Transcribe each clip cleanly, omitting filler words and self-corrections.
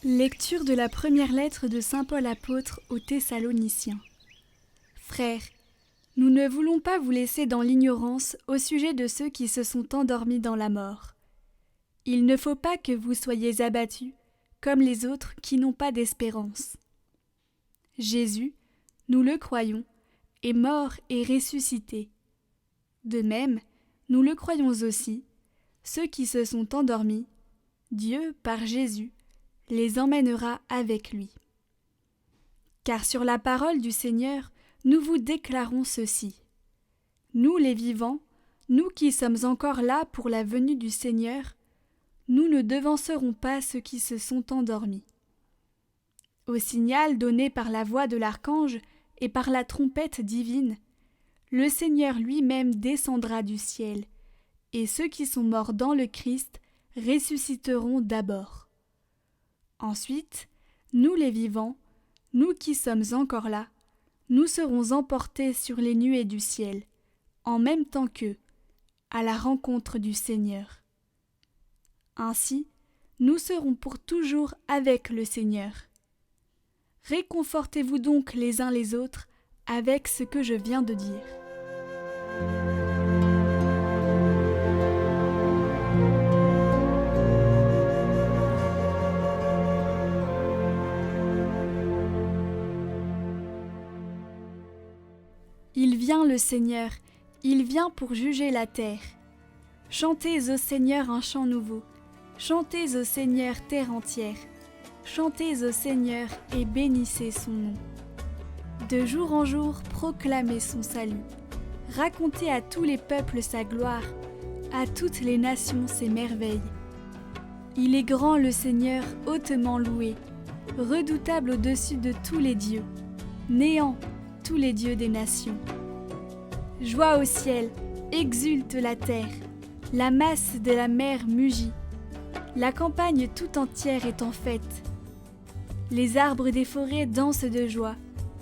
Lecture de la première lettre de saint Paul apôtre aux Thessaloniciens. Frères, nous ne voulons pas vous laisser dans l'ignorance au sujet de ceux qui se sont endormis dans la mort. Il ne faut pas que vous soyez abattus, comme les autres qui n'ont pas d'espérance. Jésus, nous le croyons, est mort et ressuscité. De même, nous le croyons aussi, ceux qui se sont endormis, Dieu, par Jésus, les emmènera avec lui. Car sur la parole du Seigneur, nous vous déclarons ceci. Nous les vivants, nous qui sommes encore là pour la venue du Seigneur, nous ne devancerons pas ceux qui se sont endormis. Au signal donné par la voix de l'archange et par la trompette divine, le Seigneur lui-même descendra du ciel, et ceux qui sont morts dans le Christ ressusciteront d'abord. Ensuite, nous les vivants, nous qui sommes encore là, nous serons emportés sur les nuées du ciel, en même temps qu'eux, à la rencontre du Seigneur. Ainsi, nous serons pour toujours avec le Seigneur. Réconfortez-vous donc les uns les autres avec ce que je viens de dire. Il vient le Seigneur, il vient pour juger la terre. Chantez au Seigneur un chant nouveau, chantez au Seigneur terre entière, chantez au Seigneur et bénissez son nom. De jour en jour, proclamez son salut, racontez à tous les peuples sa gloire, à toutes les nations ses merveilles. Il est grand le Seigneur, hautement loué, redoutable au-dessus de tous les dieux, néant tous les dieux des nations. Joie au ciel, exulte la terre, la masse de la mer mugit, la campagne tout entière est en fête. Les arbres des forêts dansent de joie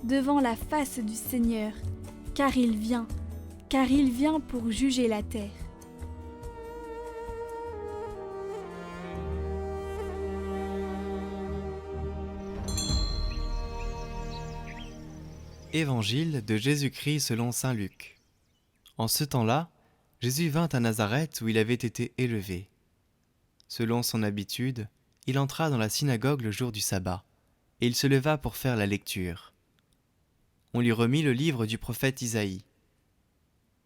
devant la face du Seigneur, car il vient pour juger la terre. Évangile de Jésus-Christ selon saint Luc. En ce temps-là, Jésus vint à Nazareth où il avait été élevé. Selon son habitude, il entra dans la synagogue le jour du sabbat, et il se leva pour faire la lecture. On lui remit le livre du prophète Isaïe.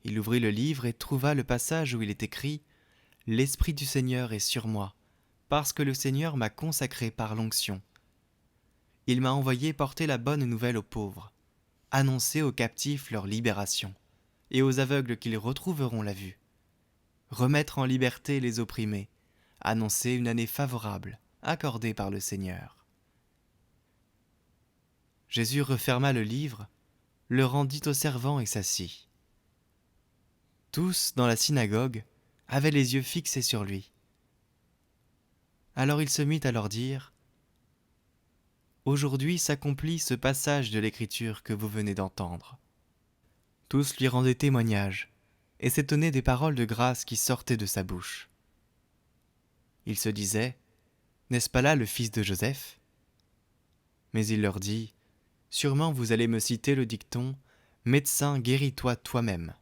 Il ouvrit le livre et trouva le passage où il est écrit « L'Esprit du Seigneur est sur moi, parce que le Seigneur m'a consacré par l'onction. Il m'a envoyé porter la bonne nouvelle aux pauvres, annoncer aux captifs leur libération, et aux aveugles qu'ils retrouveront la vue, remettre en liberté les opprimés, annoncer une année favorable, accordée par le Seigneur. » Jésus referma le livre, le rendit au servant et s'assit. Tous, dans la synagogue, avaient les yeux fixés sur lui. Alors il se mit à leur dire « Aujourd'hui s'accomplit ce passage de l'Écriture que vous venez d'entendre. » Tous lui rendaient témoignage et s'étonnaient des paroles de grâce qui sortaient de sa bouche. Il se disait « N'est-ce pas là le fils de Joseph ?» Mais il leur dit « Sûrement vous allez me citer le dicton « Médecin, guéris-toi toi-même »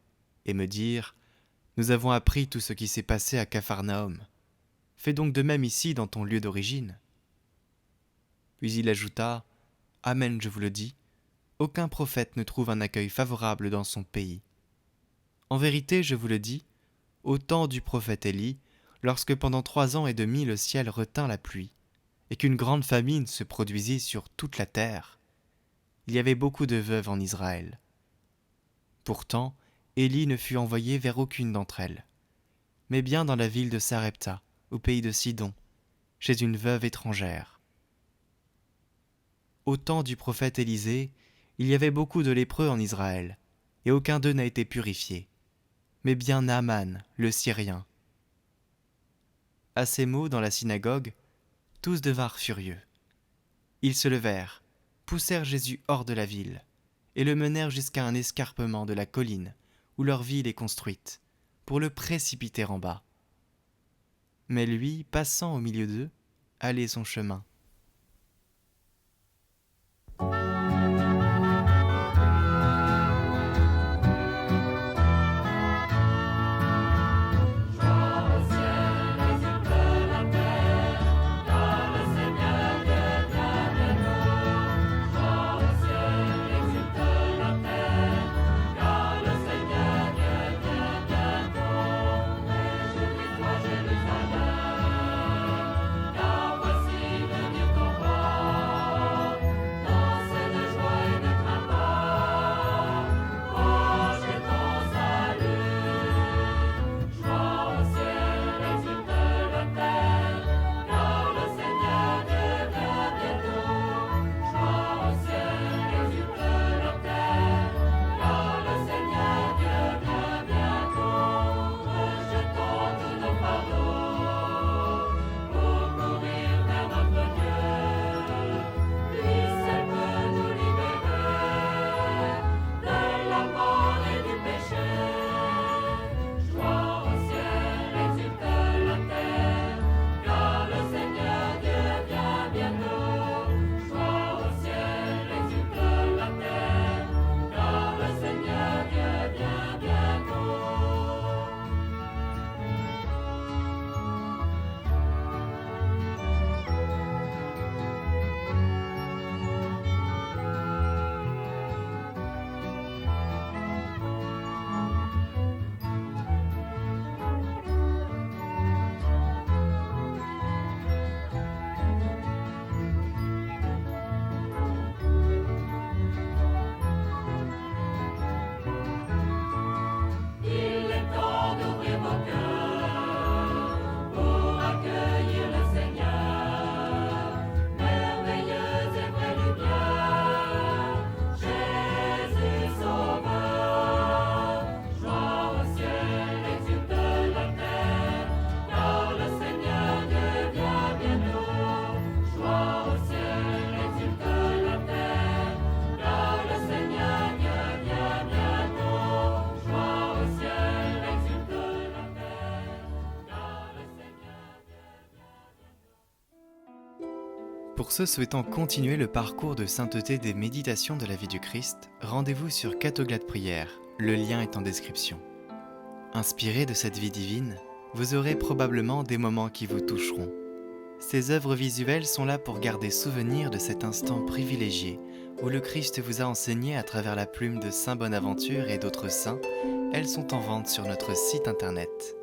et me dire « Nous avons appris tout ce qui s'est passé à Capharnaüm. Fais donc de même ici dans ton lieu d'origine. » Puis il ajouta « Amen, je vous le dis, aucun prophète ne trouve un accueil favorable dans son pays. En vérité, je vous le dis, au temps du prophète Élie, lorsque pendant 3 ans et demi le ciel retint la pluie, et qu'une grande famine se produisit sur toute la terre, il y avait beaucoup de veuves en Israël. Pourtant, Élie ne fut envoyé vers aucune d'entre elles, mais bien dans la ville de Sarepta, au pays de Sidon, chez une veuve étrangère. Au temps du prophète Élisée, il y avait beaucoup de lépreux en Israël, et aucun d'eux n'a été purifié, mais bien Naaman, le Syrien. » À ces mots, dans la synagogue, tous devinrent furieux. Ils se levèrent, poussèrent Jésus hors de la ville, et le menèrent jusqu'à un escarpement de la colline où leur ville est construite, pour le précipiter en bas. Mais lui, passant au milieu d'eux, allait son chemin. Pour ceux souhaitant continuer le parcours de sainteté des méditations de la vie du Christ, rendez-vous sur Catoglade Prière, le lien est en description. Inspiré de cette vie divine, vous aurez probablement des moments qui vous toucheront. Ces œuvres visuelles sont là pour garder souvenir de cet instant privilégié où le Christ vous a enseigné à travers la plume de Saint Bonaventure et d'autres saints. Elles sont en vente sur notre site internet.